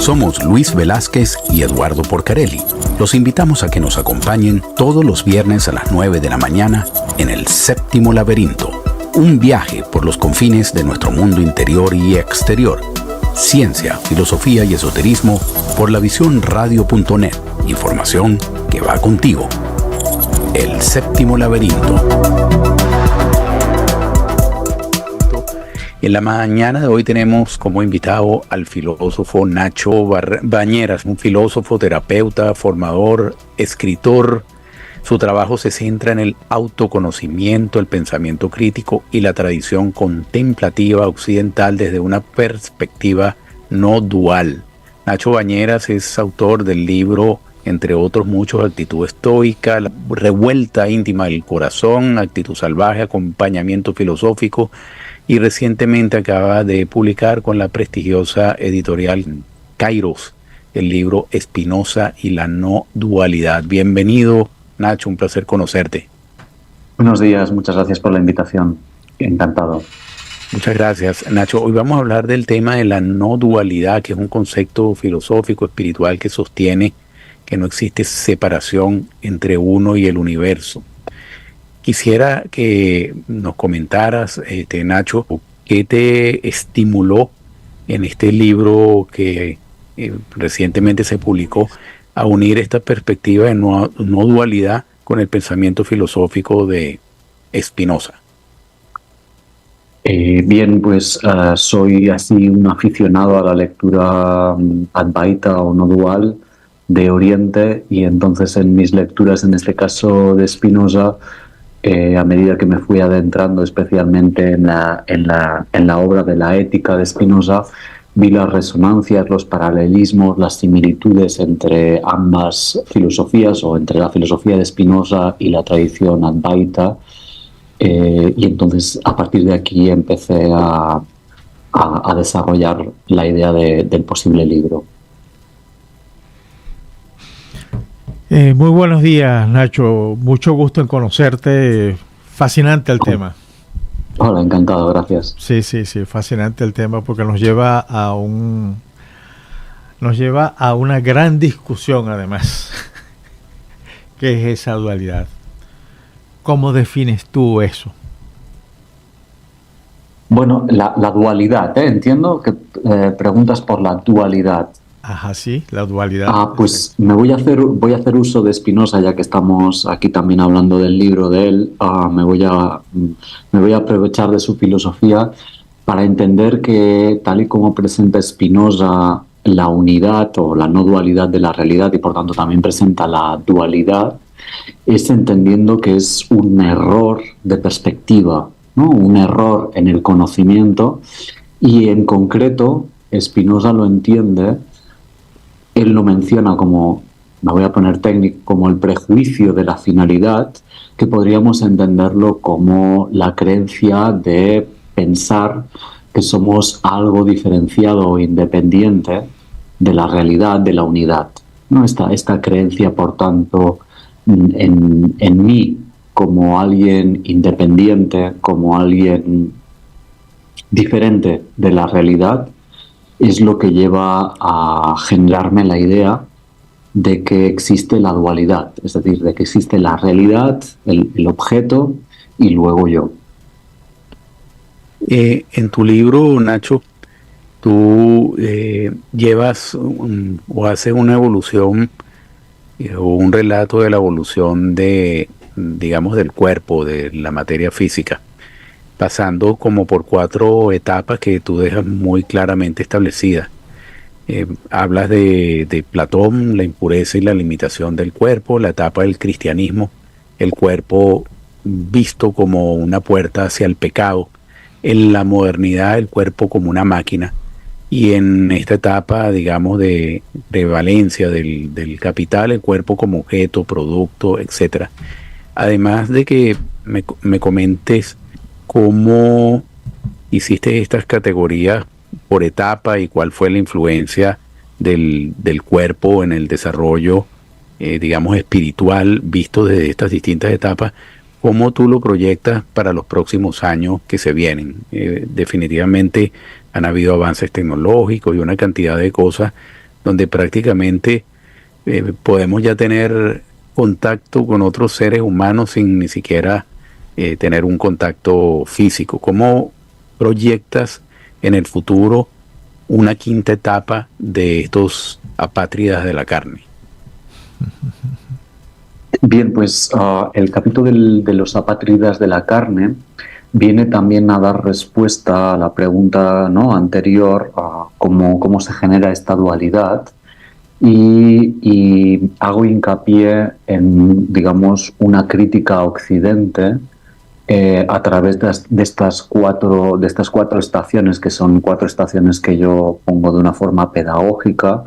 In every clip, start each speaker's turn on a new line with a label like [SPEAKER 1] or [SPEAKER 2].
[SPEAKER 1] Somos Luis Velázquez y Eduardo Porcarelli. Los invitamos a que nos acompañen todos los viernes a las 9 de la mañana en El Séptimo Laberinto. Un viaje por los confines de nuestro mundo interior y exterior. Ciencia, filosofía y esoterismo por lavisiónradio.net. Información que va contigo. El Séptimo Laberinto. En la mañana de hoy tenemos como invitado al filósofo Nacho Bañeras, un filósofo, terapeuta, formador, escritor. Su trabajo se centra en el autoconocimiento, el pensamiento crítico y la tradición contemplativa occidental desde una perspectiva no dual. Nacho Bañeras es autor del libro, entre otros muchos, Actitud Estoica, La Revuelta Íntima del Corazón, Actitud Salvaje, Acompañamiento Filosófico, y recientemente acaba de publicar con la prestigiosa editorial Kairos el libro Spinoza y la no dualidad. Bienvenido, Nacho, un placer conocerte.
[SPEAKER 2] Buenos días, muchas gracias por la invitación. Encantado.
[SPEAKER 1] Muchas gracias, Nacho. Hoy vamos a hablar del tema de la no dualidad, que es un concepto filosófico, espiritual que sostiene que no existe separación entre uno y el universo. Quisiera que nos comentaras, Nacho, qué te estimuló en este libro que recientemente se publicó a unir esta perspectiva de no dualidad con el pensamiento filosófico de Spinoza.
[SPEAKER 2] Bien, pues soy así un aficionado a la lectura advaita o no dual de Oriente, y entonces en mis lecturas, en este caso de Spinoza, a medida que me fui adentrando especialmente en la obra de la Ética de Spinoza, vi las resonancias, los paralelismos, las similitudes entre ambas filosofías, o entre la filosofía de Spinoza y la tradición advaita, y entonces a partir de aquí empecé a desarrollar la idea del posible libro.
[SPEAKER 3] Muy buenos días, Nacho. Mucho gusto en conocerte. Fascinante el tema.
[SPEAKER 2] Hola, encantado, gracias.
[SPEAKER 3] Sí, fascinante el tema porque nos lleva a una gran discusión, además. ¿Qué es esa dualidad? ¿Cómo defines tú eso?
[SPEAKER 2] Bueno, la dualidad, entiendo que preguntas por la dualidad.
[SPEAKER 3] Ajá, sí, la dualidad.
[SPEAKER 2] Pues voy a hacer uso de Spinoza, ya que estamos aquí también hablando del libro de él. Me voy a aprovechar de su filosofía para entender que, tal y como presenta Spinoza la unidad o la no dualidad de la realidad, y por tanto también presenta la dualidad, es entendiendo que es un error de perspectiva, ¿no? Un error en el conocimiento, y en concreto Spinoza lo entiende. Él lo menciona como, me voy a poner técnico, como el prejuicio de la finalidad, que podríamos entenderlo como la creencia de pensar que somos algo diferenciado o independiente de la realidad, de la unidad, ¿no? Esta creencia, por tanto, en mí como alguien independiente, como alguien diferente de la realidad, es lo que lleva a generarme la idea de que existe la dualidad, es decir, de que existe la realidad, el objeto, y luego yo.
[SPEAKER 1] En tu libro, Nacho, tú llevas o haces una evolución o un relato de la evolución digamos, del cuerpo, de la materia física, pasando como por 4 etapas que tú dejas muy claramente establecidas. Hablas de Platón, la impureza y la limitación del cuerpo, la etapa del cristianismo, el cuerpo visto como una puerta hacia el pecado, en la modernidad el cuerpo como una máquina, y en esta etapa, digamos, de prevalencia del capital, el cuerpo como objeto, producto, etc. Además de que me comentes cómo hiciste estas categorías por etapa y cuál fue la influencia del cuerpo en el desarrollo, digamos, espiritual, visto desde estas distintas etapas, cómo tú lo proyectas para los próximos años que se vienen. Definitivamente han habido avances tecnológicos y una cantidad de cosas donde prácticamente podemos ya tener contacto con otros seres humanos sin ni siquiera tener un contacto físico. ¿Cómo proyectas en el futuro una quinta etapa de estos apátridas de la carne?
[SPEAKER 2] Bien, pues el capítulo de los apátridas de la carne viene también a dar respuesta a la pregunta, ¿no?, anterior, cómo se genera esta dualidad, y hago hincapié en, digamos, una crítica a Occidente a través de estas cuatro estaciones, que son 4 estaciones que yo pongo de una forma pedagógica,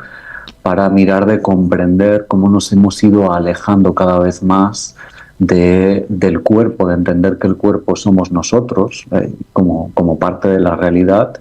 [SPEAKER 2] para mirar de comprender cómo nos hemos ido alejando cada vez más del cuerpo, de entender que el cuerpo somos nosotros como parte de la realidad,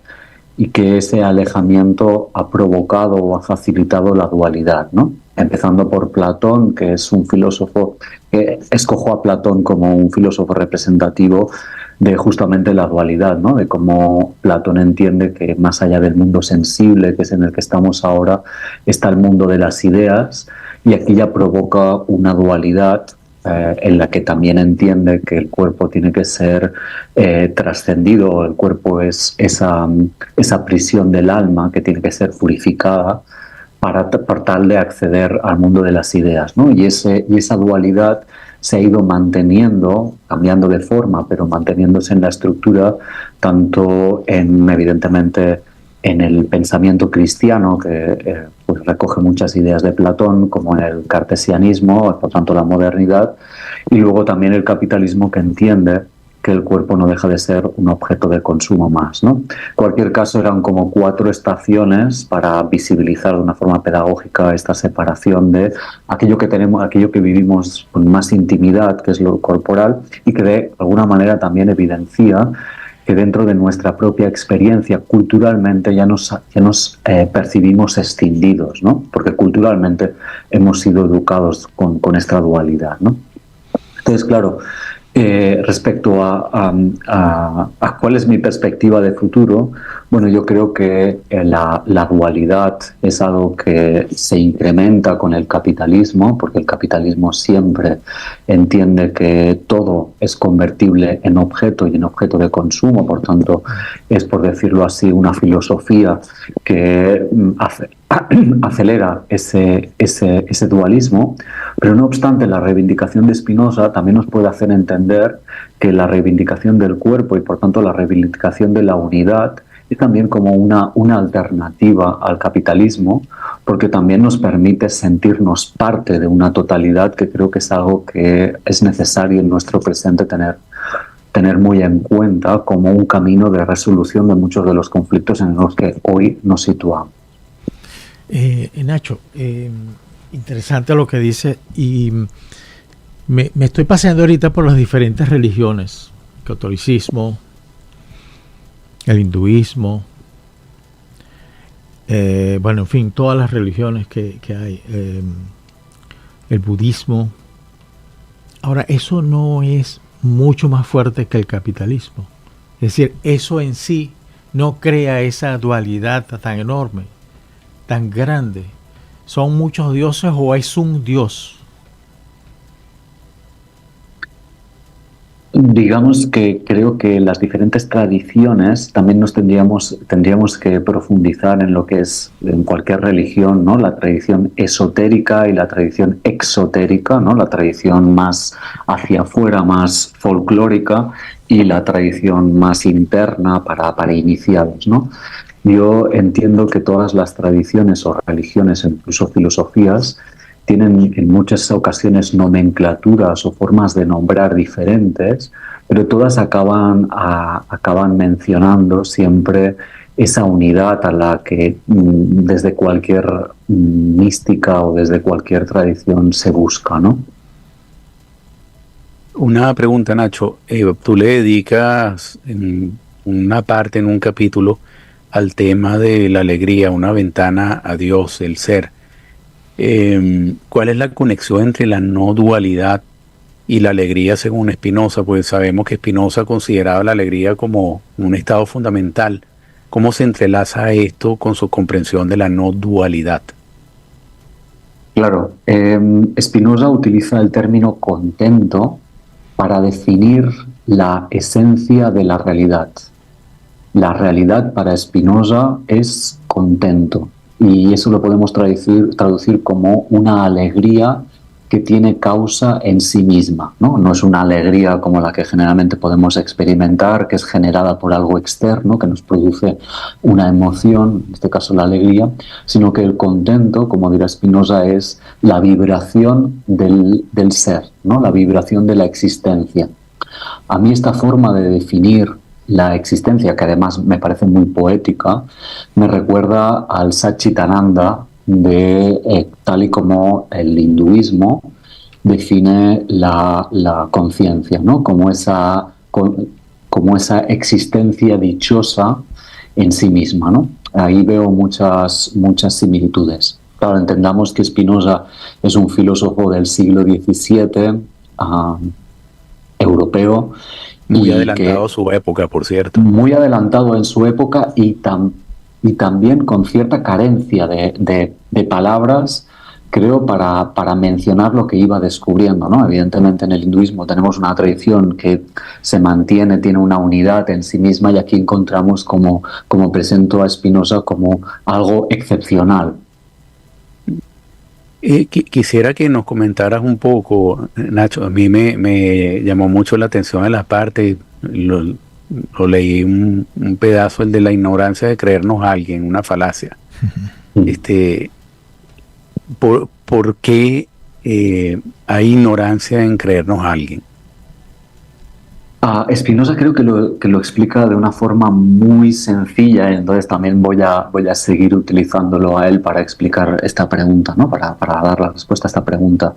[SPEAKER 2] y que ese alejamiento ha provocado o ha facilitado la dualidad, ¿no? Empezando por Platón, que es un filósofo que escojo a Platón como un filósofo representativo de justamente la dualidad, ¿no? De cómo Platón entiende que más allá del mundo sensible, que es en el que estamos ahora, está el mundo de las ideas, y aquí ya provoca una dualidad en la que también entiende que el cuerpo tiene que ser trascendido. El cuerpo es esa prisión del alma que tiene que ser purificada para tal de acceder al mundo de las ideas, ¿no? Y esa dualidad se ha ido manteniendo, cambiando de forma, pero manteniéndose en la estructura, tanto evidentemente en el pensamiento cristiano, que pues recoge muchas ideas de Platón, como en el cartesianismo, por tanto la modernidad, y luego también el capitalismo, que entiende que el cuerpo no deja de ser un objeto de consumo más, ¿no? En cualquier caso, eran como 4 estaciones para visibilizar de una forma pedagógica esta separación de aquello que tenemos, aquello que vivimos con más intimidad, que es lo corporal, y que de alguna manera también evidencia que dentro de nuestra propia experiencia culturalmente ya nos percibimos escindidos, ¿no? Porque culturalmente hemos sido educados con esta dualidad, ¿no? Entonces, claro, respecto a cuál es mi perspectiva de futuro, bueno, yo creo que la dualidad es algo que se incrementa con el capitalismo, porque el capitalismo siempre entiende que todo es convertible en objeto y en objeto de consumo. Por tanto, es, por decirlo así, una filosofía que acelera ese dualismo. Pero no obstante, la reivindicación de Spinoza también nos puede hacer entender que la reivindicación del cuerpo, y por tanto la reivindicación de la unidad, es también como una alternativa al capitalismo, porque también nos permite sentirnos parte de una totalidad, que creo que es algo que es necesario en nuestro presente tener muy en cuenta como un camino de resolución de muchos de los conflictos en los que hoy nos situamos.
[SPEAKER 3] Nacho, interesante lo que dice, y me estoy paseando ahorita por las diferentes religiones: el catolicismo, el hinduismo, bueno, en fin, todas las religiones que hay, el budismo. Ahora, eso no es mucho más fuerte que el capitalismo. Es decir, eso en sí no crea esa dualidad tan enorme, tan grande. ¿Son muchos dioses o es un dios?
[SPEAKER 2] Digamos que creo que las diferentes tradiciones también tendríamos que profundizar en lo que es en cualquier religión, ¿no? La tradición esotérica y la tradición exotérica, ¿no? La tradición más hacia afuera, más folclórica, y la tradición más interna para iniciados, ¿no? Yo entiendo que todas las tradiciones o religiones, incluso filosofías, tienen en muchas ocasiones nomenclaturas o formas de nombrar diferentes, pero todas acaban mencionando siempre esa unidad a la que desde cualquier mística o desde cualquier tradición se busca, ¿no?
[SPEAKER 1] Una pregunta, Nacho. Tú le dedicas una parte en un capítulo al tema de la alegría, una ventana a Dios, el ser. ¿Cuál es la conexión entre la no dualidad y la alegría según Spinoza? Pues sabemos que Spinoza consideraba la alegría como un estado fundamental. ¿Cómo se entrelaza esto con su comprensión de la no dualidad?
[SPEAKER 2] Claro, Spinoza utiliza el término contento para definir la esencia de la realidad. La realidad para Spinoza es contento, y eso lo podemos traducir como una alegría que tiene causa en sí misma, ¿no? No es una alegría como la que generalmente podemos experimentar, que es generada por algo externo, que nos produce una emoción, en este caso la alegría, sino que el contento, como dirá Spinoza, es la vibración del ser, ¿no? La vibración de la existencia. A mí esta forma de definir la existencia, que además me parece muy poética, me recuerda al Satchitananda, tal y como el hinduismo define la conciencia, ¿no? Como esa existencia dichosa en sí misma, ¿no? Ahí veo muchas similitudes. Claro, entendamos que Spinoza es un filósofo del siglo XVII, europeo.
[SPEAKER 1] Muy adelantado a su época, por cierto.
[SPEAKER 2] Muy adelantado en su época, y también con cierta carencia de palabras, creo, para mencionar lo que iba descubriendo, ¿no? Evidentemente en el hinduismo tenemos una tradición que se mantiene, tiene una unidad en sí misma, y aquí encontramos, como presento a Spinoza, como algo excepcional.
[SPEAKER 1] Quisiera que nos comentaras un poco, Nacho. A mí me llamó mucho la atención en la parte, lo leí un pedazo, el de la ignorancia de creernos a alguien, una falacia. ¿Por qué hay ignorancia en creernos a alguien?
[SPEAKER 2] Spinoza creo que lo explica de una forma muy sencilla, entonces también voy a seguir utilizándolo a él para explicar esta pregunta, ¿no? Para dar la respuesta a esta pregunta.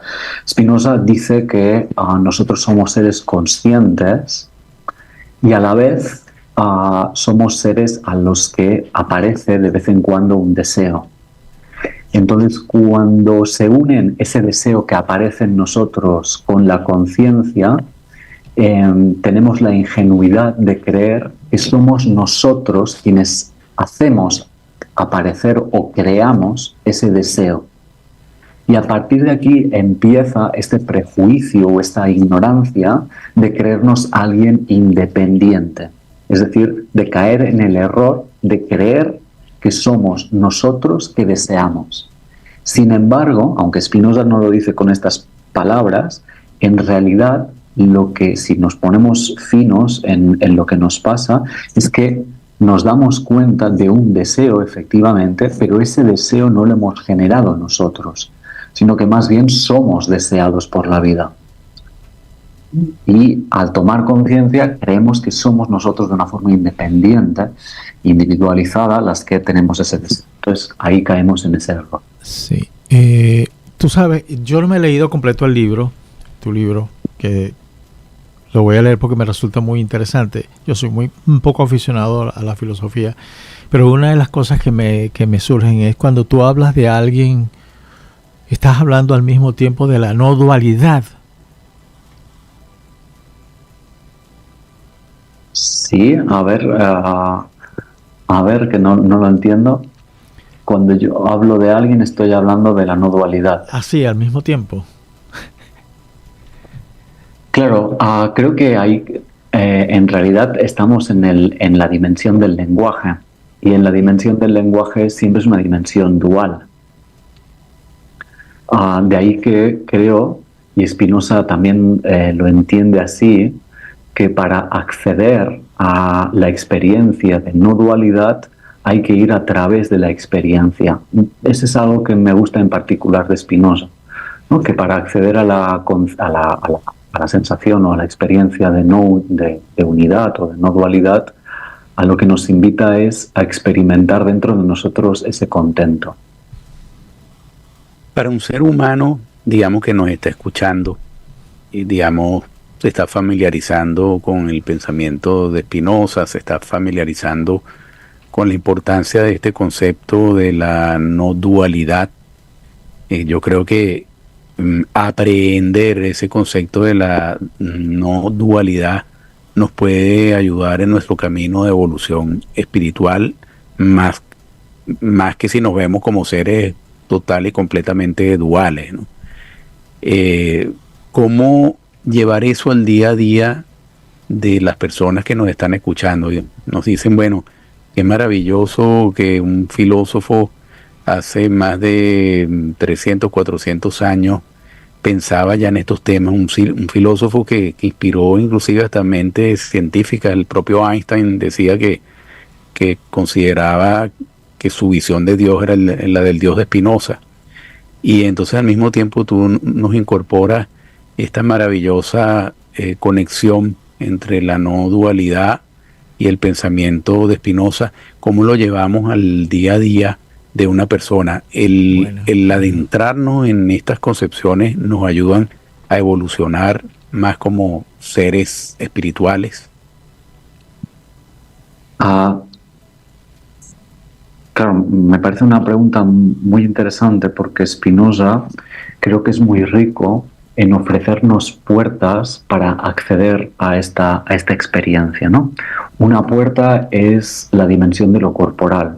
[SPEAKER 2] Spinoza dice que nosotros somos seres conscientes, y a la vez somos seres a los que aparece de vez en cuando un deseo. Entonces, cuando se unen ese deseo que aparece en nosotros con la conciencia, tenemos la ingenuidad de creer que somos nosotros quienes hacemos aparecer o creamos ese deseo. Y a partir de aquí empieza este prejuicio o esta ignorancia de creernos alguien independiente. Es decir, de caer en el error de creer que somos nosotros que deseamos. Sin embargo, aunque Spinoza no lo dice con estas palabras, en realidad lo que, si nos ponemos finos en lo que nos pasa, es que nos damos cuenta de un deseo, efectivamente, pero ese deseo no lo hemos generado nosotros, sino que más bien somos deseados por la vida. Y al tomar conciencia creemos que somos nosotros de una forma independiente, individualizada, las que tenemos ese deseo. Entonces ahí caemos en ese error.
[SPEAKER 3] Sí. Tú sabes, yo no me he leído completo el libro, tu libro, que lo voy a leer porque me resulta muy interesante. Yo soy un poco aficionado a la filosofía, pero una de las cosas que me surgen es cuando tú hablas de alguien, estás hablando al mismo tiempo de la no dualidad.
[SPEAKER 2] Sí, a ver, que no lo entiendo. Cuando yo hablo de alguien estoy hablando de la no dualidad.
[SPEAKER 3] Así, al mismo tiempo.
[SPEAKER 2] Claro, creo que en realidad estamos en la dimensión del lenguaje, y en la dimensión del lenguaje siempre es una dimensión dual. De ahí que creo, y Spinoza también lo entiende así, que para acceder a la experiencia de no dualidad hay que ir a través de la experiencia. Eso es algo que me gusta en particular de Spinoza, ¿no? Que para acceder a la sensación o a la experiencia de unidad o de no dualidad, a lo que nos invita es a experimentar dentro de nosotros ese contento.
[SPEAKER 1] Para un ser humano, digamos, que nos está escuchando y, digamos, se está familiarizando con el pensamiento de Spinoza, se está familiarizando con la importancia de este concepto de la no dualidad. Yo creo que aprender ese concepto de la no dualidad nos puede ayudar en nuestro camino de evolución espiritual, más que si nos vemos como seres total y completamente duales, ¿no? ¿Cómo llevar eso al día a día de las personas que nos están escuchando? Y nos dicen, bueno, qué maravilloso que un filósofo hace más de 300, 400 años pensaba ya en estos temas, un filósofo que inspiró inclusive hasta mentes científicas. El propio Einstein decía que consideraba que su visión de Dios era la del Dios de Spinoza. Y entonces al mismo tiempo tú nos incorporas esta maravillosa conexión entre la no dualidad y el pensamiento de Spinoza. ¿Cómo lo llevamos al día a día de una persona? El adentrarnos en estas concepciones nos ayudan a evolucionar más como seres espirituales.
[SPEAKER 2] Claro, me parece una pregunta muy interesante porque Spinoza creo que es muy rico en ofrecernos puertas para acceder a esta experiencia, ¿no? Una puerta es la dimensión de lo corporal.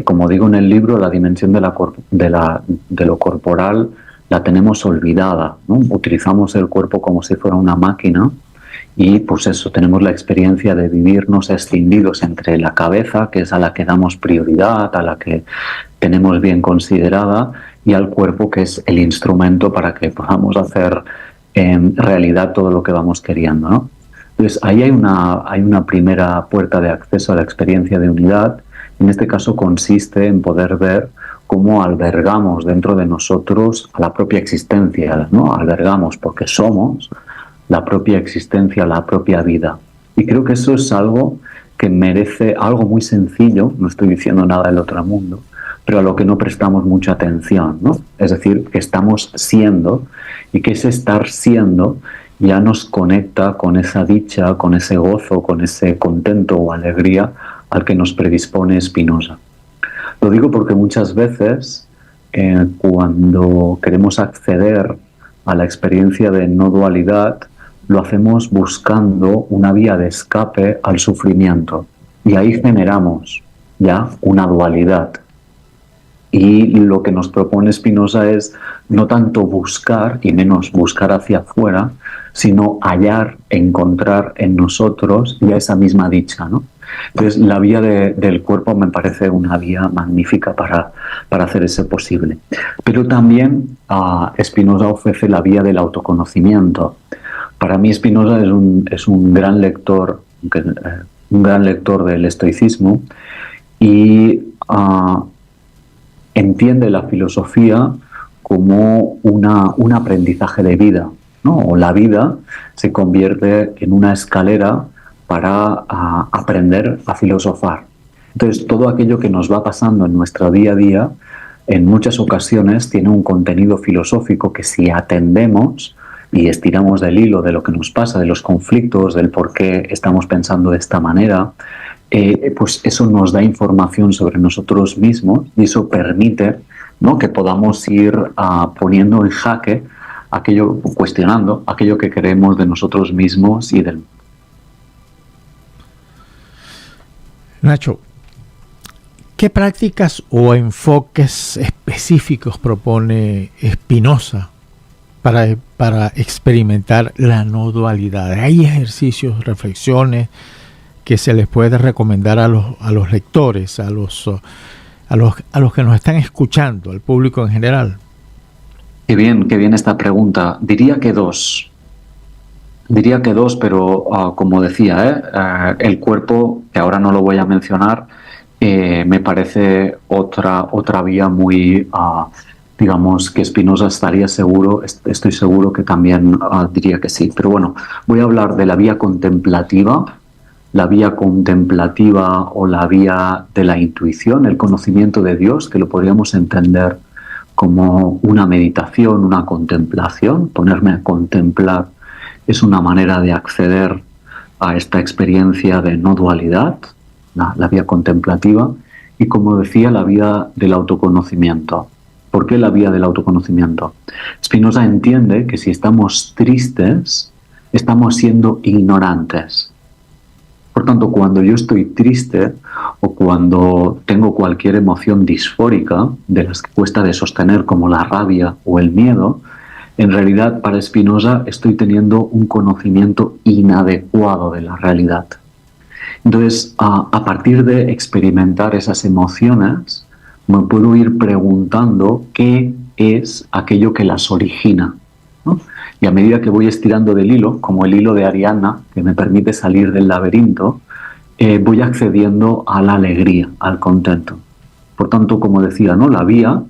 [SPEAKER 2] Como digo en el libro, la dimensión de lo corporal la tenemos olvidada, ¿no? Utilizamos el cuerpo como si fuera una máquina y pues eso, tenemos la experiencia de vivirnos escindidos entre la cabeza, que es a la que damos prioridad, a la que tenemos bien considerada, y al cuerpo, que es el instrumento para que podamos hacer en realidad todo lo que vamos queriendo, ¿no? Entonces ahí hay una primera puerta de acceso a la experiencia de unidad. En este caso consiste en poder ver cómo albergamos dentro de nosotros a la propia existencia, ¿no? Albergamos porque somos la propia existencia, la propia vida. Y creo que eso es algo que merece, algo muy sencillo, no estoy diciendo nada del otro mundo, pero a lo que no prestamos mucha atención, ¿no? Es decir, que estamos siendo, y que ese estar siendo ya nos conecta con esa dicha, con ese gozo, con ese contento o alegría al que nos predispone Spinoza. Lo digo porque muchas veces cuando queremos acceder a la experiencia de no dualidad, lo hacemos buscando una vía de escape al sufrimiento, y ahí generamos ya una dualidad. Y lo que nos propone Spinoza es no tanto buscar, y menos buscar hacia afuera, sino hallar, encontrar en nosotros ya esa misma dicha, ¿no? Entonces la vía del cuerpo me parece una vía magnífica para hacer eso posible. Pero también Spinoza ofrece la vía del autoconocimiento. Para mí Spinoza es un gran lector del estoicismo, y entiende la filosofía como un aprendizaje de vida, ¿no? O la vida se convierte en una escalera para aprender a filosofar. Entonces, todo aquello que nos va pasando en nuestro día a día, en muchas ocasiones tiene un contenido filosófico que, si atendemos y estiramos del hilo de lo que nos pasa, de los conflictos, del por qué estamos pensando de esta manera, pues eso nos da información sobre nosotros mismos, y eso permite, ¿no?, que podamos ir poniendo en jaque aquello, cuestionando aquello que creemos de nosotros mismos y del mundo.
[SPEAKER 3] Nacho, ¿qué prácticas o enfoques específicos propone Spinoza para experimentar la no dualidad? ¿Hay ejercicios, reflexiones que se les puede recomendar a los lectores, a los que nos están escuchando, al público en general?
[SPEAKER 2] Qué bien esta pregunta. Diría que dos, pero como decía, el cuerpo, que ahora no lo voy a mencionar, me parece otra vía muy, digamos, que Spinoza estoy seguro que también diría que sí. Pero bueno, voy a hablar de la vía contemplativa o la vía de la intuición, el conocimiento de Dios, que lo podríamos entender como una meditación, una contemplación. Ponerme a contemplar es una manera de acceder a esta experiencia de no dualidad, la vía contemplativa, y, como decía, la vía del autoconocimiento. ¿Por qué la vía del autoconocimiento? Spinoza entiende que si estamos tristes, estamos siendo ignorantes. Por tanto, cuando yo estoy triste o cuando tengo cualquier emoción disfórica, de las que cuesta de sostener, como la rabia o el miedo, en realidad para Spinoza estoy teniendo un conocimiento inadecuado de la realidad. Entonces, a partir de experimentar esas emociones, me puedo ir preguntando qué es aquello que las origina, ¿no? Y a medida que voy estirando del hilo, como el hilo de Ariadna, que me permite salir del laberinto, voy accediendo a la alegría, al contento. Por tanto, como decía, ¿no? La vida,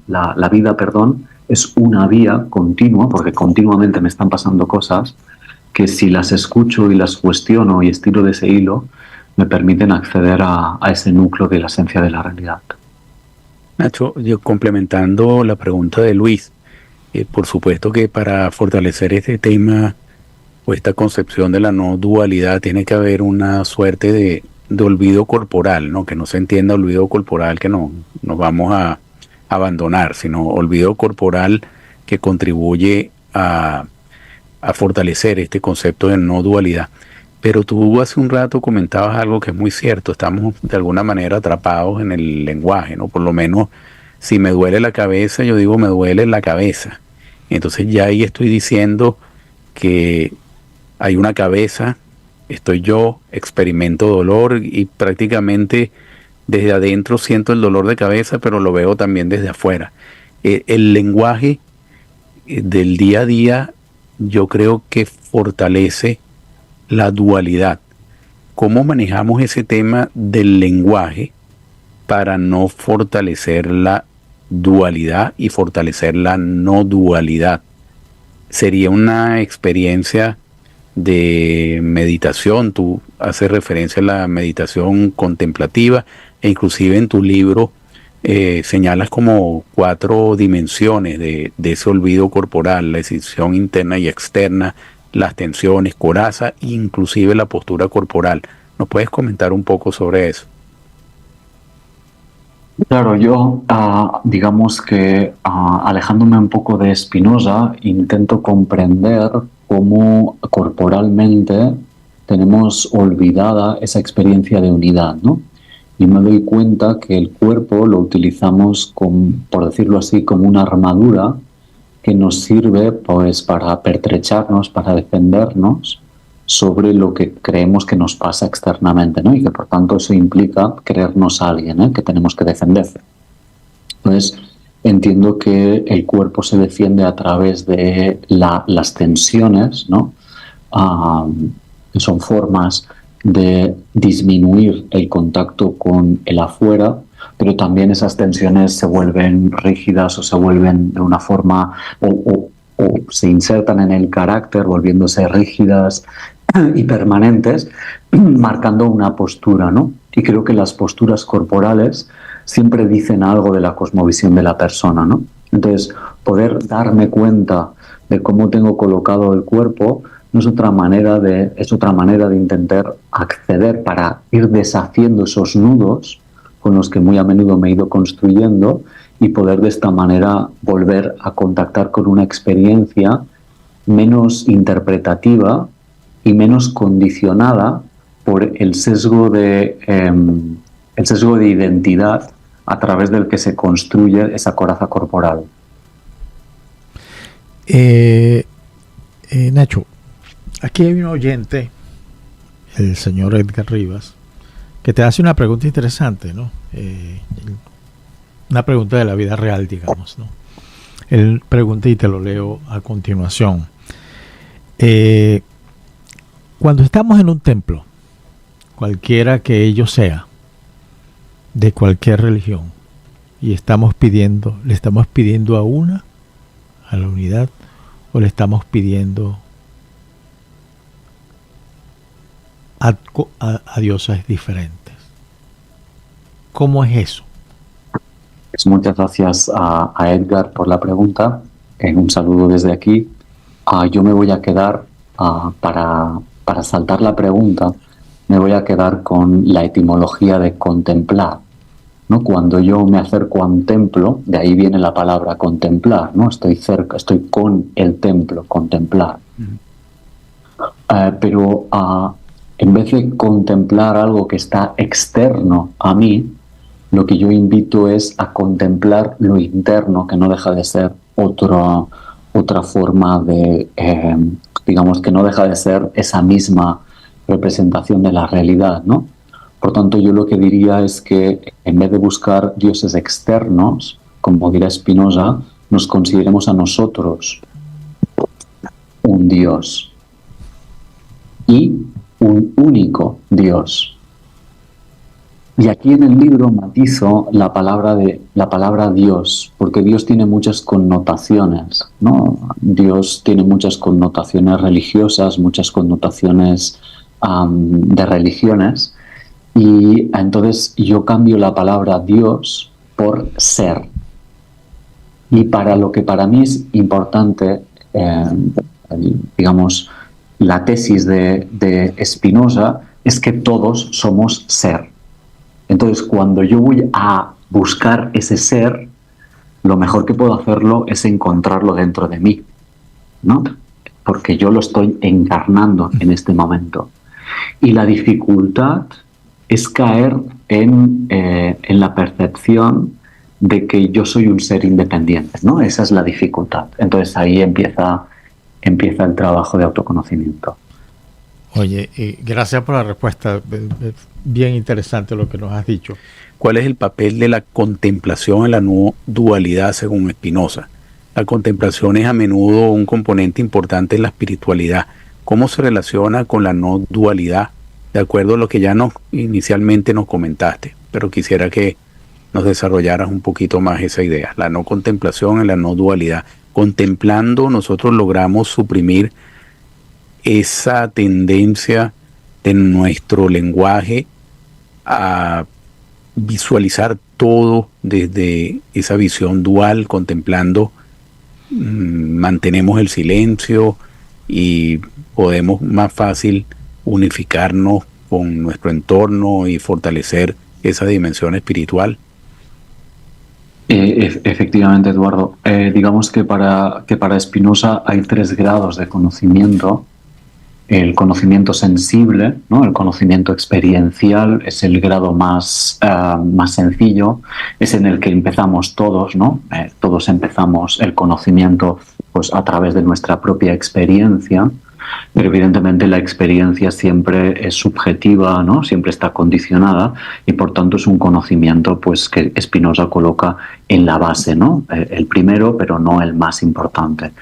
[SPEAKER 2] es una vía continua, porque continuamente me están pasando cosas que si las escucho y las cuestiono y estiro de ese hilo, me permiten acceder a ese núcleo de la esencia de la realidad.
[SPEAKER 1] Nacho, yo complementando la pregunta de Luis, por supuesto que para fortalecer este tema o esta concepción de la no dualidad tiene que haber una suerte de olvido corporal, ¿no? Que no se entienda olvido corporal que nos vamos a abandonar, sino olvido corporal que contribuye a fortalecer este concepto de no dualidad. Pero tú hace un rato comentabas algo que es muy cierto, estamos de alguna manera atrapados en el lenguaje, ¿no? Por lo menos si me duele la cabeza, yo digo me duele la cabeza. Entonces ya ahí estoy diciendo que hay una cabeza, estoy yo, experimento dolor y prácticamente desde adentro siento el dolor de cabeza, pero lo veo también desde afuera. El lenguaje del día a día yo creo que fortalece la dualidad. ¿Cómo manejamos ese tema del lenguaje para no fortalecer la dualidad y fortalecer la no dualidad? Sería una experiencia de meditación. Tú haces referencia a la meditación contemplativa e inclusive en tu libro señalas como 4 dimensiones de ese olvido corporal: la decisión interna y externa, las tensiones, coraza, inclusive la postura corporal. ¿Nos puedes comentar un poco sobre eso?
[SPEAKER 2] Claro, yo digamos que alejándome un poco de Spinoza, intento comprender cómo corporalmente tenemos olvidada esa experiencia de unidad, ¿no? Y me doy cuenta que el cuerpo lo utilizamos, por decirlo así, como una armadura que nos sirve pues para pertrecharnos, para defendernos sobre lo que creemos que nos pasa externamente, ¿no? Y que por tanto eso implica creernos a alguien, que tenemos que defender. Entonces entiendo que el cuerpo se defiende a través de las tensiones, ¿no? Que son formas de disminuir el contacto con el afuera, pero también esas tensiones se vuelven rígidas o se vuelven de una forma o se insertan en el carácter volviéndose rígidas y permanentes, marcando una postura, ¿no? Y creo que las posturas corporales siempre dicen algo de la cosmovisión de la persona, ¿no? Entonces, poder darme cuenta de cómo tengo colocado el cuerpo es otra manera de intentar acceder para ir deshaciendo esos nudos con los que muy a menudo me he ido construyendo y poder de esta manera volver a contactar con una experiencia menos interpretativa y menos condicionada por el sesgo de identidad a través del que se construye esa coraza corporal.
[SPEAKER 3] Nacho, aquí hay un oyente, el señor Edgar Rivas, que te hace una pregunta interesante, ¿no? Una pregunta de la vida real, digamos, ¿no? Él pregunta y te lo leo a continuación. Cuando estamos en un templo, cualquiera que ello sea, de cualquier religión, y le estamos pidiendo a la unidad, o le estamos pidiendo a dioses diferentes. ¿Cómo es eso?
[SPEAKER 2] Muchas gracias a Edgar por la pregunta. Un saludo desde aquí. Yo me voy a quedar, para saltar la pregunta, me voy a quedar con la etimología de contemplar, ¿no? Cuando yo me acerco a un templo, de ahí viene la palabra contemplar, ¿no? Estoy cerca, estoy con el templo, contemplar. Pero en vez de contemplar algo que está externo a mí, lo que yo invito es a contemplar lo interno, que no deja de ser otra forma de, digamos, que no deja de ser esa misma representación de la realidad, ¿no? Por tanto, yo lo que diría es que en vez de buscar dioses externos, como dirá Spinoza, nos consideremos a nosotros un Dios y un único Dios. Y aquí en el libro matizo la palabra Dios, porque Dios tiene muchas connotaciones, ¿no? Dios tiene muchas connotaciones religiosas, muchas connotaciones de religiones, y entonces yo cambio la palabra Dios por ser. Y para lo que para mí es importante, digamos, la tesis de Spinoza es que todos somos ser. Entonces, cuando yo voy a buscar ese ser, lo mejor que puedo hacerlo es encontrarlo dentro de mí, ¿no? Porque yo lo estoy encarnando en este momento. Y la dificultad es caer en la percepción de que yo soy un ser independiente, ¿no? Esa es la dificultad. Entonces ahí empieza el trabajo de autoconocimiento.
[SPEAKER 3] Oye, gracias por la respuesta. Bien interesante lo que nos has dicho.
[SPEAKER 1] ¿Cuál es el papel de la contemplación en la no dualidad según Spinoza? La contemplación es a menudo un componente importante en la espiritualidad. ¿Cómo se relaciona con la no dualidad? De acuerdo a lo que ya inicialmente nos comentaste, pero quisiera que nos desarrollaras un poquito más esa idea. La no contemplación en la no dualidad. Contemplando, nosotros logramos suprimir esa tendencia de nuestro lenguaje a visualizar todo desde esa visión dual. Contemplando, mantenemos el silencio y podemos más fácil unificarnos con nuestro entorno y fortalecer esa dimensión espiritual.
[SPEAKER 2] Efectivamente, Eduardo. Digamos que para Spinoza hay 3 grados de conocimiento. El conocimiento sensible, ¿no? El conocimiento experiencial es el grado más sencillo, es en el que empezamos todos, ¿no? Todos empezamos el conocimiento pues, a través de nuestra propia experiencia. Pero evidentemente la experiencia siempre es subjetiva, ¿no? Siempre está condicionada y por tanto es un conocimiento pues, que Spinoza coloca en la base, ¿no? El primero, pero no el más importante.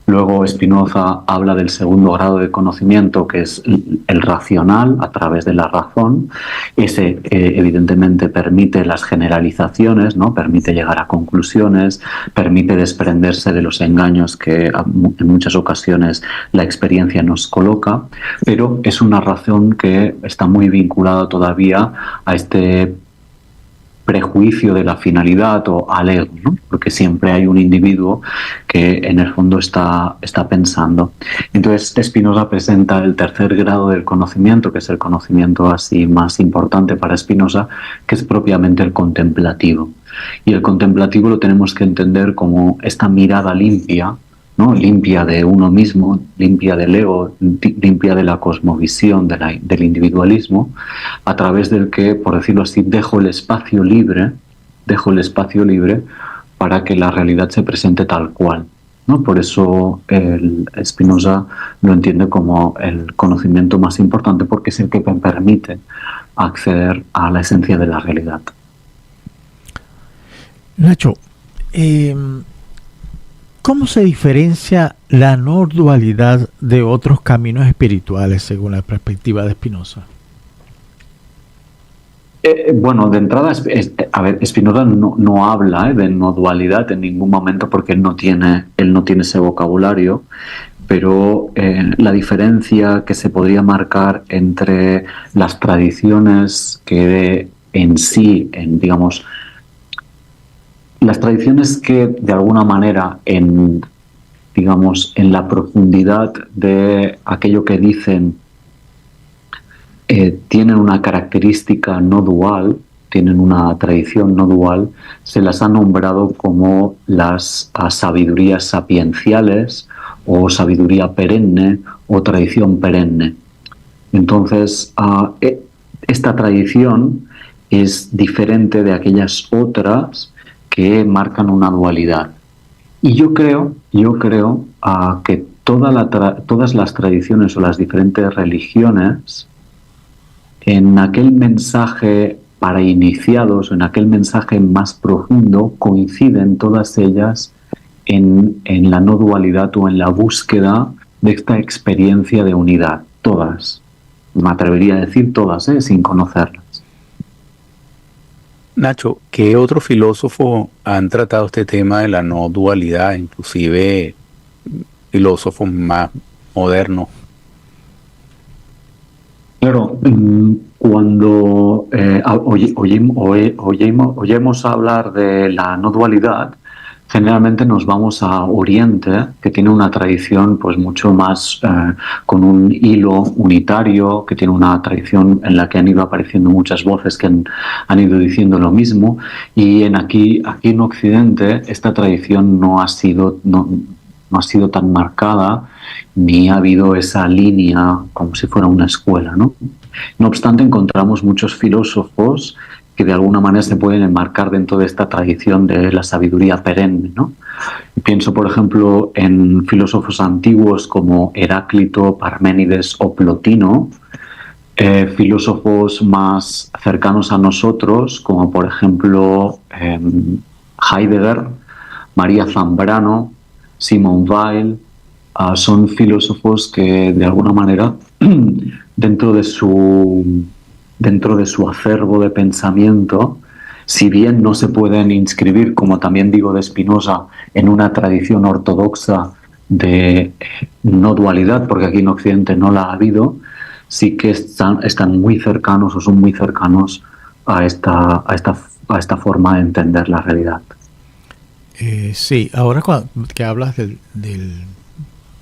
[SPEAKER 2] Luego Spinoza habla del segundo grado de conocimiento, que es el racional, a través de la razón. Ese evidentemente permite las generalizaciones, ¿no? Permite llegar a conclusiones, permite desprenderse de los engaños que en muchas ocasiones la experiencia nos coloca, pero es una razón que está muy vinculada todavía a este prejuicio de la finalidad o al ego, ¿no? Porque siempre hay un individuo que en el fondo está pensando. Entonces Spinoza presenta el tercer grado del conocimiento, que es el conocimiento así más importante para Spinoza, que es propiamente el contemplativo. Y el contemplativo lo tenemos que entender como esta mirada limpia, ¿no? Limpia de uno mismo, limpia del ego, limpia de la cosmovisión, del individualismo, a través del que, por decirlo así, dejo el espacio libre para que la realidad se presente tal cual, ¿no? Por eso Spinoza lo entiende como el conocimiento más importante, porque es el que me permite acceder a la esencia de la realidad.
[SPEAKER 3] Nacho, ¿cómo se diferencia la no dualidad de otros caminos espirituales según la perspectiva de Spinoza?
[SPEAKER 2] Bueno, de entrada, Spinoza no habla de no dualidad en ningún momento porque él no tiene ese vocabulario, pero la diferencia que se podría marcar entre las tradiciones que en sí, digamos, las tradiciones que de alguna manera en la profundidad de aquello que dicen tienen una característica no dual, tienen una tradición no dual, se las ha nombrado como las sabidurías sapienciales o sabiduría perenne o tradición perenne. Entonces, esta tradición es diferente de aquellas otras que marcan una dualidad. Y yo creo que todas las tradiciones o las diferentes religiones, en aquel mensaje para iniciados, en aquel mensaje más profundo, coinciden todas ellas en la no dualidad o en la búsqueda de esta experiencia de unidad. Todas. Me atrevería a decir todas, sin conocerlas.
[SPEAKER 1] Nacho, ¿qué otros filósofos han tratado este tema de la no dualidad, inclusive filósofos más modernos?
[SPEAKER 2] Claro, cuando oyemos hablar de la no dualidad, generalmente nos vamos a Oriente, que tiene una tradición pues mucho más con un hilo unitario, que tiene una tradición en la que han ido apareciendo muchas voces que han ido diciendo lo mismo, y aquí en Occidente esta tradición no ha sido tan marcada, ni ha habido esa línea como si fuera una escuela, ¿no? No obstante, encontramos muchos filósofos que de alguna manera se pueden enmarcar dentro de esta tradición de la sabiduría perenne, ¿no? Pienso, por ejemplo, en filósofos antiguos como Heráclito, Parménides o Plotino, filósofos más cercanos a nosotros, como por ejemplo Heidegger, María Zambrano, Simone Weil, son filósofos que de alguna manera dentro de su acervo de pensamiento, si bien no se pueden inscribir, como también digo de Spinoza, en una tradición ortodoxa de no dualidad, porque aquí en Occidente no la ha habido, sí que están muy cercanos o son muy cercanos a esta forma de entender la realidad.
[SPEAKER 3] Sí, ahora que hablas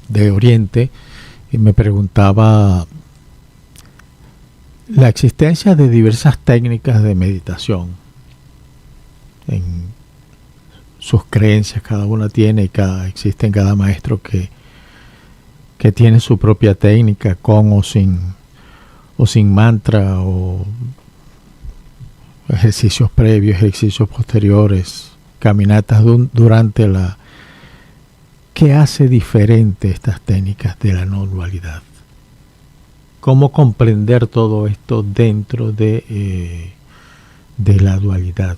[SPEAKER 3] de Oriente, me preguntaba la existencia de diversas técnicas de meditación en sus creencias, cada una tiene, existe en cada maestro que tiene su propia técnica, con o sin mantra, o ejercicios previos, ejercicios posteriores, caminatas durante la... ¿Qué hace diferente estas técnicas de la no dualidad? ¿Cómo comprender todo esto dentro de la dualidad?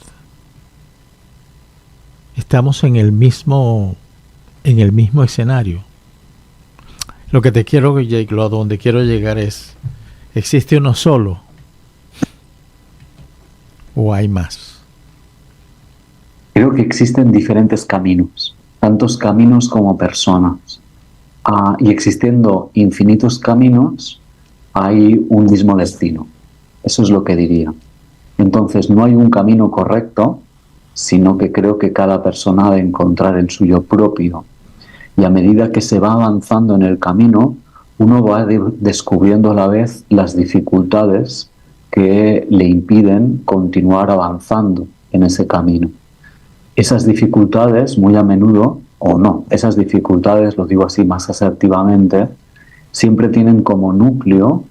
[SPEAKER 3] Estamos en el mismo escenario. Lo que a donde quiero llegar es, ¿existe uno solo? ¿O hay más?
[SPEAKER 2] Creo que existen diferentes caminos, tantos caminos como personas. Y existiendo infinitos caminos, hay un mismo destino. Eso es lo que diría. Entonces, no hay un camino correcto, sino que creo que cada persona ha de encontrar el suyo propio. Y a medida que se va avanzando en el camino, uno va descubriendo a la vez las dificultades que le impiden continuar avanzando en ese camino. Esas dificultades, muy a menudo, o no, esas dificultades, lo digo así más asertivamente, siempre tienen como núcleo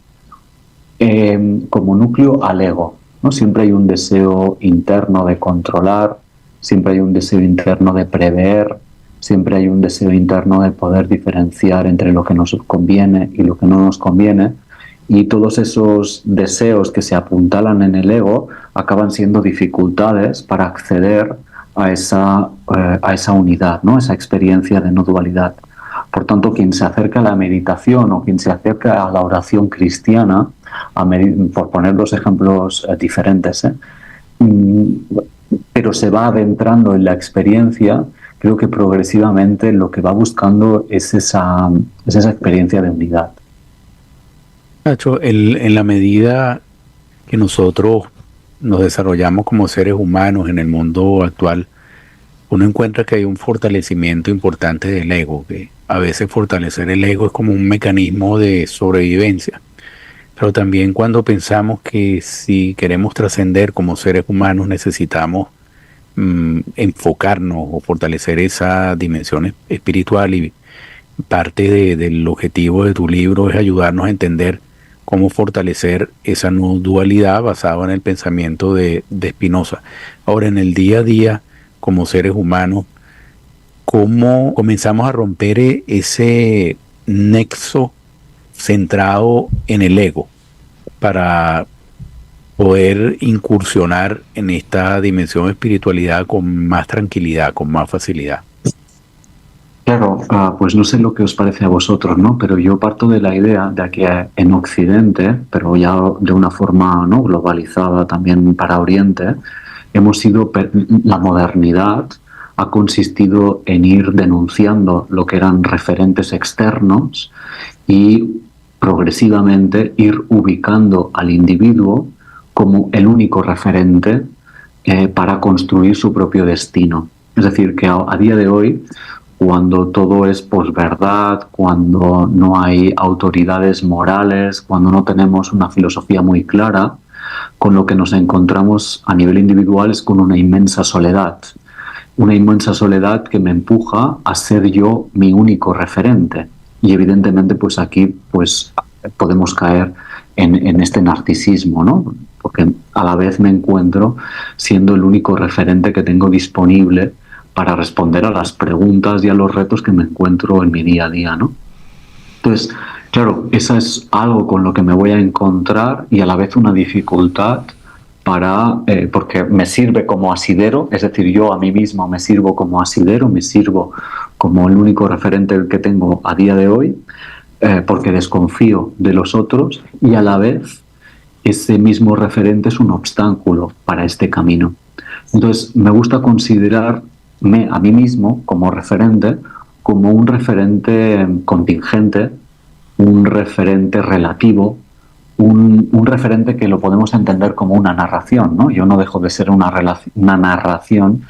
[SPEAKER 2] al ego, ¿no? Siempre hay un deseo interno de controlar, siempre hay un deseo interno de prever, siempre hay un deseo interno de poder diferenciar entre lo que nos conviene y lo que no nos conviene, y todos esos deseos que se apuntalan en el ego acaban siendo dificultades para acceder a esa unidad, ¿no? Esa experiencia de no dualidad. Por tanto, quien se acerca a la meditación o quien se acerca a la oración cristiana, por poner dos ejemplos diferentes, pero se va adentrando en la experiencia, creo que progresivamente lo que va buscando es esa experiencia de unidad.
[SPEAKER 1] Nacho, en la medida que nosotros nos desarrollamos como seres humanos en el mundo actual, uno encuentra que hay un fortalecimiento importante del ego, que a veces fortalecer el ego es como un mecanismo de sobrevivencia. Pero también cuando pensamos que si queremos trascender como seres humanos necesitamos enfocarnos o fortalecer esa dimensión espiritual, y parte del objetivo de tu libro es ayudarnos a entender cómo fortalecer esa no dualidad basada en el pensamiento de Spinoza. Ahora, en el día a día, como seres humanos, ¿cómo comenzamos a romper ese nexo centrado en el ego para poder incursionar en esta dimensión de espiritualidad con más tranquilidad, con más facilidad?
[SPEAKER 2] Claro, pues no sé lo que os parece a vosotros, ¿no? Pero yo parto de la idea de que en Occidente, pero ya de una forma, ¿no?, globalizada también para Oriente, la modernidad ha consistido en ir denunciando lo que eran referentes externos y progresivamente ir ubicando al individuo como el único referente para construir su propio destino. Es decir, que a día de hoy, cuando todo es posverdad, cuando no hay autoridades morales, cuando no tenemos una filosofía muy clara, con lo que nos encontramos a nivel individual es con una inmensa soledad que me empuja a ser yo mi único referente. Y evidentemente pues aquí pues podemos caer en este narcisismo, ¿no? Porque a la vez me encuentro siendo el único referente que tengo disponible para responder a las preguntas y a los retos que me encuentro en mi día a día, ¿no? Entonces, claro, eso es algo con lo que me voy a encontrar y a la vez una dificultad porque me sirve como asidero, es decir, yo a mí mismo me sirvo como asidero, me sirvo como el único referente que tengo a día de hoy, porque desconfío de los otros y a la vez ese mismo referente es un obstáculo para este camino. Entonces, me gusta considerarme a mí mismo como referente, como un referente contingente, un referente relativo, un referente que lo podemos entender como una narración, ¿no? Yo no dejo de ser una narración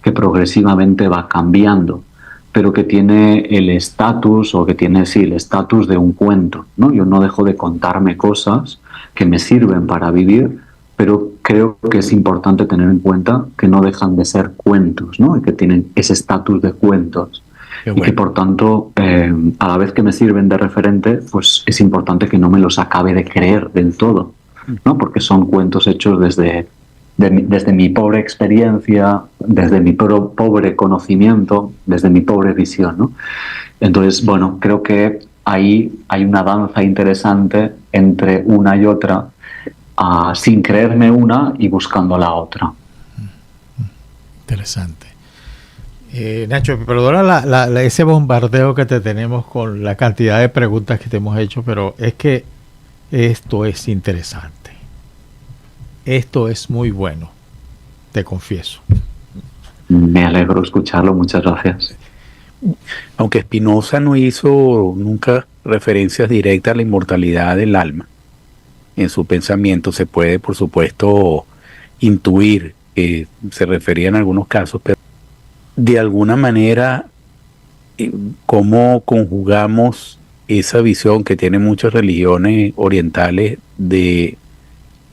[SPEAKER 2] que progresivamente va cambiando, pero que tiene el estatus, o que tiene, sí, el estatus de un cuento, ¿no? Yo no dejo de contarme cosas que me sirven para vivir, pero creo que es importante tener en cuenta que no dejan de ser cuentos, ¿no? Y que tienen ese estatus de cuentos. Y que por tanto, a la vez que me sirven de referente, pues es importante que no me los acabe de creer del todo, ¿no? Porque son cuentos hechos desde mi pobre experiencia, desde mi pobre conocimiento, desde mi pobre visión, ¿no? Entonces, bueno, creo que ahí hay una danza interesante entre una y otra, sin creerme una y buscando la otra.
[SPEAKER 3] Interesante. Nacho, perdona ese bombardeo que te tenemos con la cantidad de preguntas que te hemos hecho, pero es que esto es interesante. Esto es muy bueno, te confieso.
[SPEAKER 2] Me alegro escucharlo, muchas gracias.
[SPEAKER 1] Aunque Spinoza no hizo nunca referencias directas a la inmortalidad del alma, en su pensamiento se puede, por supuesto, intuir que se refería en algunos casos, pero de alguna manera, ¿cómo conjugamos esa visión que tienen muchas religiones orientales de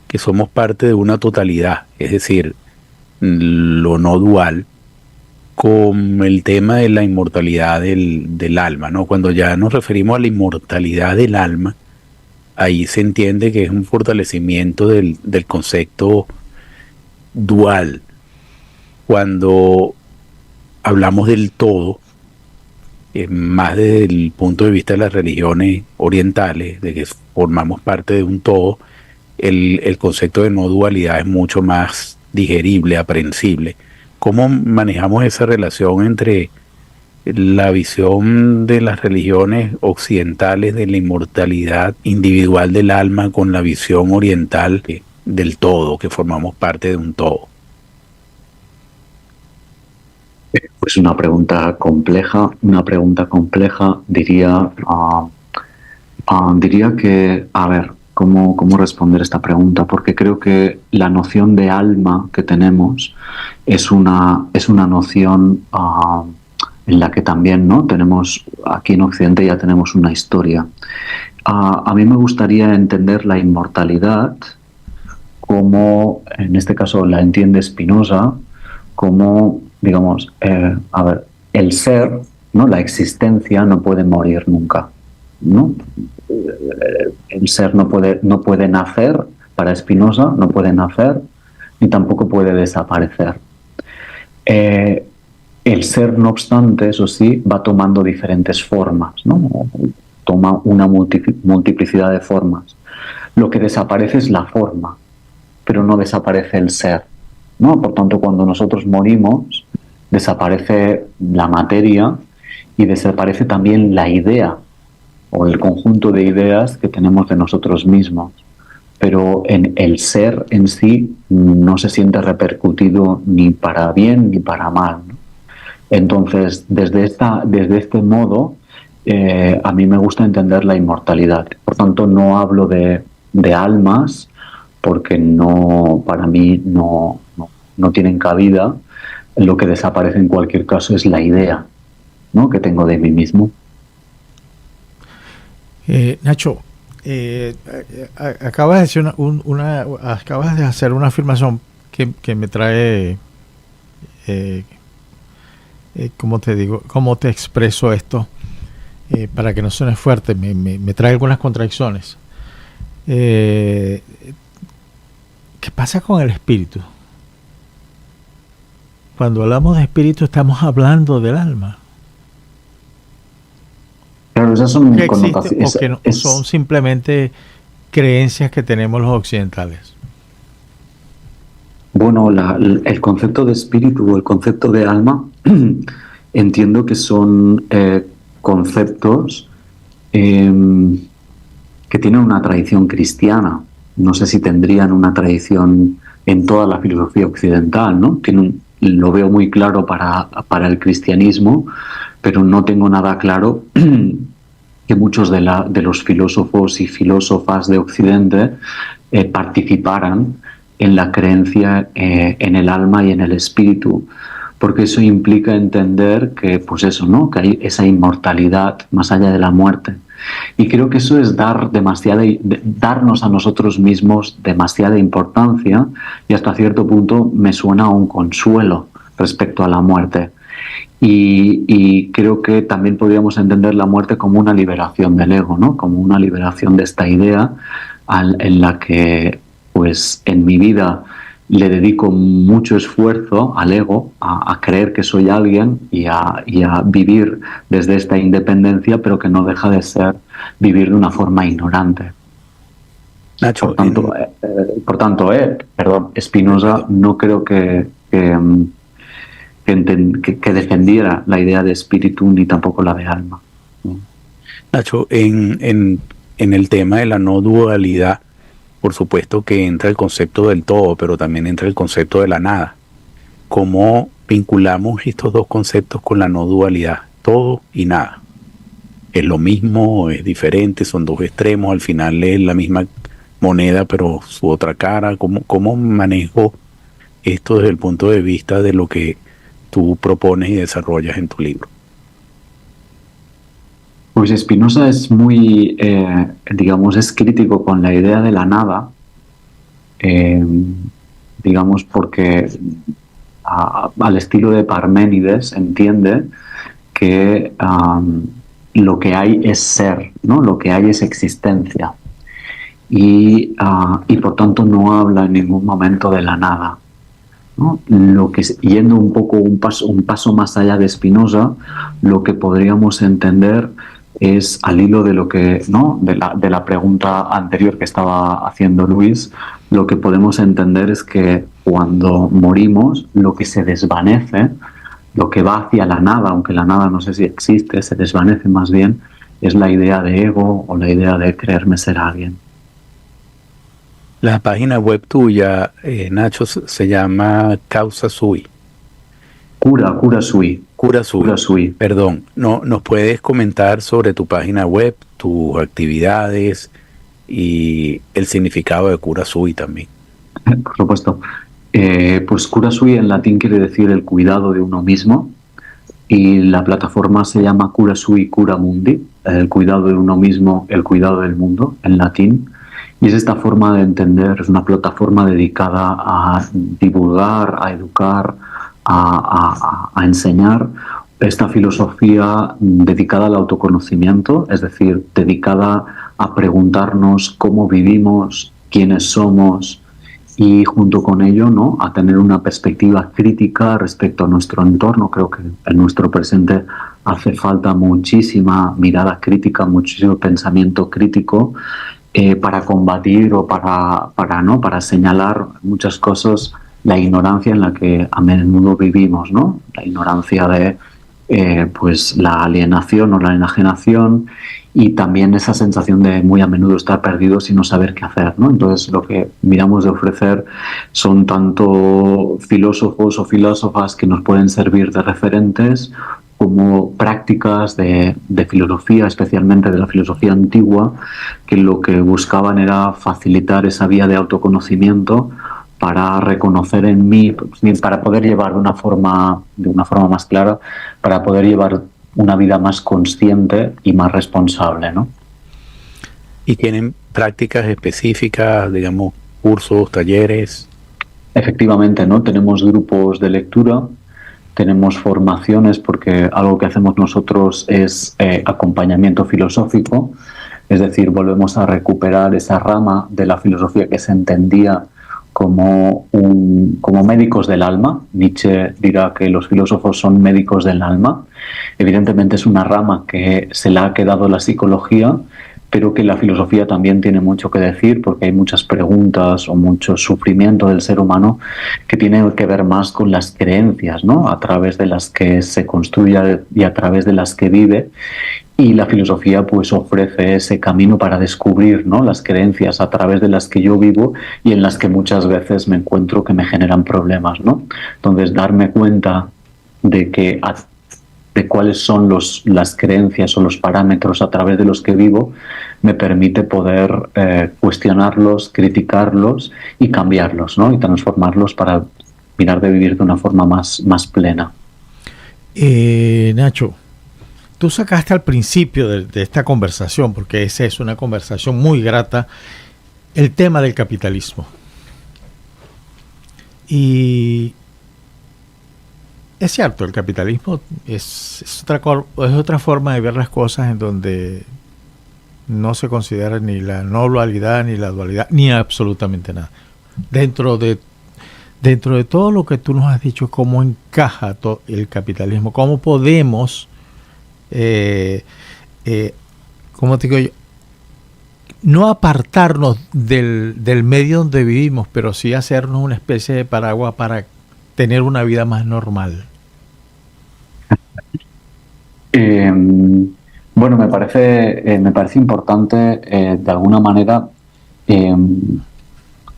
[SPEAKER 1] que somos parte de una totalidad, es decir, lo no dual, con el tema de la inmortalidad del alma, ¿no? Cuando ya nos referimos a la inmortalidad del alma, ahí se entiende que es un fortalecimiento del concepto dual. Cuando hablamos del todo, más desde el punto de vista de las religiones orientales, de que formamos parte de un todo, el concepto de no dualidad es mucho más digerible, aprehensible. ¿Cómo manejamos esa relación entre la visión de las religiones occidentales de la inmortalidad individual del alma con la visión oriental del todo, que formamos parte de un todo?
[SPEAKER 2] Pues una pregunta compleja, diría que, a ver, ¿cómo responder esta pregunta? Porque creo que la noción de alma que tenemos es una noción en la que también, ¿no?, tenemos, aquí en Occidente ya tenemos una historia. A mí me gustaría entender la inmortalidad como, en este caso la entiende Spinoza, como, digamos, el ser, ¿no?, la existencia no puede morir nunca. ¿no? El ser no puede nacer, para Spinoza, no puede nacer, ni tampoco puede desaparecer. El ser, no obstante, eso sí, va tomando diferentes formas, ¿no? Toma una multiplicidad de formas. Lo que desaparece es la forma, pero no desaparece el ser, ¿no? Por tanto, cuando nosotros morimos, desaparece la materia y desaparece también la idea o el conjunto de ideas que tenemos de nosotros mismos. Pero en el ser en sí no se siente repercutido ni para bien ni para mal, ¿no? Entonces, desde este modo, a mí me gusta entender la inmortalidad. Por tanto, no hablo de almas, porque para mí no tienen cabida. Lo que desaparece en cualquier caso es la idea, ¿no?, que tengo de mí mismo.
[SPEAKER 3] Nacho, acabas de decir acabas de hacer una afirmación que me trae, ¿cómo te digo? ¿Cómo te expreso esto? Para que no suene fuerte, me trae algunas contradicciones. ¿Qué pasa con el espíritu? Cuando hablamos de espíritu estamos hablando del alma.
[SPEAKER 2] Claro, esas son
[SPEAKER 3] ¿Qué existe o que no, son simplemente creencias que tenemos los occidentales?
[SPEAKER 2] Bueno, el concepto de espíritu o el concepto de alma entiendo que son conceptos que tienen una tradición cristiana. No sé si tendrían una tradición en toda la filosofía occidental, ¿no? Lo veo muy claro para el cristianismo, pero no tengo nada claro que muchos de los filósofos y filósofas de Occidente participaran en la creencia en el alma y en el espíritu, porque eso implica entender que, pues eso, ¿no?, que hay esa inmortalidad más allá de la muerte. Y creo que eso es darnos a nosotros mismos demasiada importancia, y hasta cierto punto me suena a un consuelo respecto a la muerte. Y creo que también podríamos entender la muerte como una liberación del ego, ¿no?, como una liberación de esta idea en la que, pues, en mi vida le dedico mucho esfuerzo al ego, a creer que soy alguien y a vivir desde esta independencia, pero que no deja de ser vivir de una forma ignorante.
[SPEAKER 1] Nacho,
[SPEAKER 2] por tanto, Spinoza no creo que defendiera la idea de espíritu ni tampoco la de alma.
[SPEAKER 1] Nacho, en el tema de la no dualidad, por supuesto que entra el concepto del todo, pero también entra el concepto de la nada. ¿Cómo vinculamos estos dos conceptos con la no dualidad? Todo y nada. ¿Es lo mismo? ¿Es diferente? ¿Son dos extremos? Al final es la misma moneda, pero su otra cara. ¿Cómo manejo esto desde el punto de vista de lo que tú propones y desarrollas en tu libro?
[SPEAKER 2] Pues Spinoza es muy, es crítico con la idea de la nada, porque al estilo de Parménides entiende que lo que hay es ser, ¿no? Lo que hay es existencia, y por tanto no habla en ningún momento de la nada, ¿no? Yendo un paso más allá de Spinoza, lo que podríamos entender es, al hilo de lo que, ¿no?, de la pregunta anterior que estaba haciendo Luis, lo que podemos entender es que cuando morimos, lo que se desvanece, lo que va hacia la nada, aunque la nada no sé si existe, se desvanece más bien, es la idea de ego o la idea de creerme ser alguien.
[SPEAKER 1] La página web tuya, Nacho, se llama Causa Sui.
[SPEAKER 2] Cura Sui.
[SPEAKER 1] Cura Sui. Perdón, ¿nos puedes comentar sobre tu página web, tus actividades y el significado de Cura Sui también?
[SPEAKER 2] Por supuesto. Pues Cura Sui en latín quiere decir el cuidado de uno mismo, y la plataforma se llama Cura Sui Cura Mundi, el cuidado de uno mismo, el cuidado del mundo, en latín. Y es esta forma de entender, es una plataforma dedicada a divulgar, a educar, a enseñar esta filosofía dedicada al autoconocimiento, es decir, dedicada a preguntarnos cómo vivimos, quiénes somos y junto con ello, ¿no?, a tener una perspectiva crítica respecto a nuestro entorno. Creo que en nuestro presente hace falta muchísima mirada crítica, muchísimo pensamiento crítico para combatir o para señalar muchas cosas, la ignorancia en la que a menudo vivimos, ¿no? La ignorancia de pues la alienación o la enajenación, y también esa sensación de muy a menudo estar perdidos y no saber qué hacer, ¿no? Entonces lo que miramos de ofrecer son tanto filósofos o filósofas que nos pueden servir de referentes, como prácticas de filosofía, especialmente de la filosofía antigua, que lo que buscaban era facilitar esa vía de autoconocimiento para reconocer en mí, para poder llevar de una forma más clara, para poder llevar una vida más consciente y más responsable, ¿no?
[SPEAKER 1] ¿Y tienen prácticas específicas, digamos, cursos, talleres?
[SPEAKER 2] Efectivamente, ¿no? Tenemos grupos de lectura, tenemos formaciones, porque algo que hacemos nosotros es acompañamiento filosófico, es decir, volvemos a recuperar esa rama de la filosofía que se entendía como médicos del alma. Nietzsche dirá que los filósofos son médicos del alma. Evidentemente es una rama que se la ha quedado la psicología, pero que la filosofía también tiene mucho que decir, porque hay muchas preguntas o mucho sufrimiento del ser humano que tiene que ver más con las creencias, ¿no?, a través de las que se construye y a través de las que vive. Y la filosofía pues ofrece ese camino para descubrir, ¿no?, las creencias a través de las que yo vivo y en las que muchas veces me encuentro que me generan problemas, ¿no? Entonces, darme cuenta de cuáles son las creencias o los parámetros a través de los que vivo me permite poder cuestionarlos, criticarlos y cambiarlos, ¿no?, y transformarlos para mirar de vivir de una forma más plena.
[SPEAKER 3] Nacho, tú sacaste al principio de esta conversación, porque esa es una conversación muy grata, el tema del capitalismo. Y es cierto, el capitalismo es otra forma de ver las cosas en donde no se considera ni la no dualidad, ni la dualidad, ni absolutamente nada. Dentro de todo lo que tú nos has dicho, cómo encaja el capitalismo, cómo podemos... ¿cómo te digo yo? No apartarnos del medio donde vivimos, pero sí hacernos una especie de paraguas para tener una vida más normal.
[SPEAKER 2] Bueno, me parece importante de alguna manera,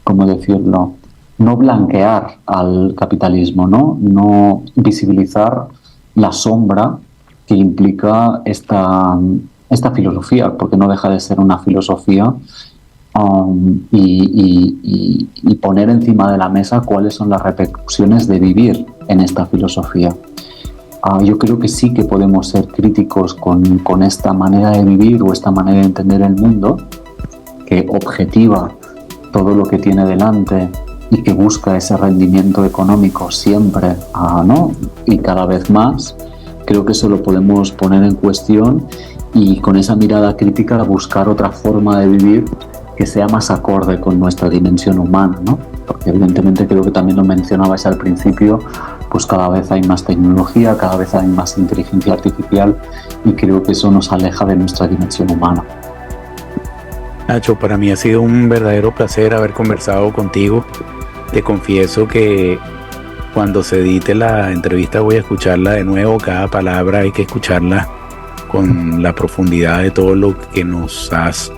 [SPEAKER 2] ¿cómo decirlo?, no blanquear al capitalismo, no visibilizar la sombra que implica esta filosofía, porque no deja de ser una filosofía, y poner encima de la mesa cuáles son las repercusiones de vivir en esta filosofía. Yo creo que sí que podemos ser críticos con esta manera de vivir o esta manera de entender el mundo, que objetiva todo lo que tiene delante y que busca ese rendimiento económico siempre, ¿no?, y cada vez más. Creo que eso lo podemos poner en cuestión y con esa mirada crítica buscar otra forma de vivir que sea más acorde con nuestra dimensión humana, ¿no? Porque evidentemente, creo que también lo mencionabais al principio, pues cada vez hay más tecnología, cada vez hay más inteligencia artificial y creo que eso nos aleja de nuestra dimensión humana.
[SPEAKER 1] Nacho, para mí ha sido un verdadero placer haber conversado contigo. Te confieso que cuando se edite la entrevista voy a escucharla de nuevo. Cada palabra hay que escucharla con la profundidad de todo lo que nos has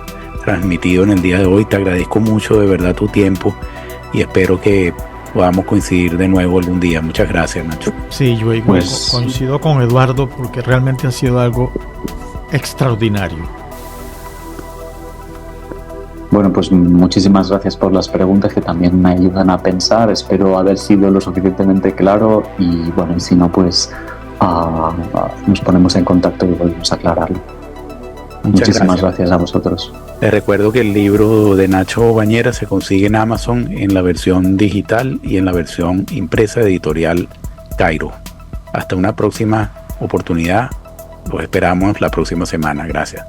[SPEAKER 1] transmitido en el día de hoy. Te agradezco mucho de verdad tu tiempo y espero que podamos coincidir de nuevo algún día. Muchas gracias, Nacho.
[SPEAKER 3] Sí, yo igual coincido con Eduardo, porque realmente ha sido algo extraordinario.
[SPEAKER 2] Bueno, pues muchísimas gracias por las preguntas que también me ayudan a pensar. Espero haber sido lo suficientemente claro y bueno, y si no, pues nos ponemos en contacto y volvemos a aclararlo. Muchísimas gracias a vosotros.
[SPEAKER 1] Les recuerdo que el libro de Nacho Bañera se consigue en Amazon en la versión digital y en la versión impresa, editorial Cairo. Hasta una próxima oportunidad. Los esperamos la próxima semana. Gracias.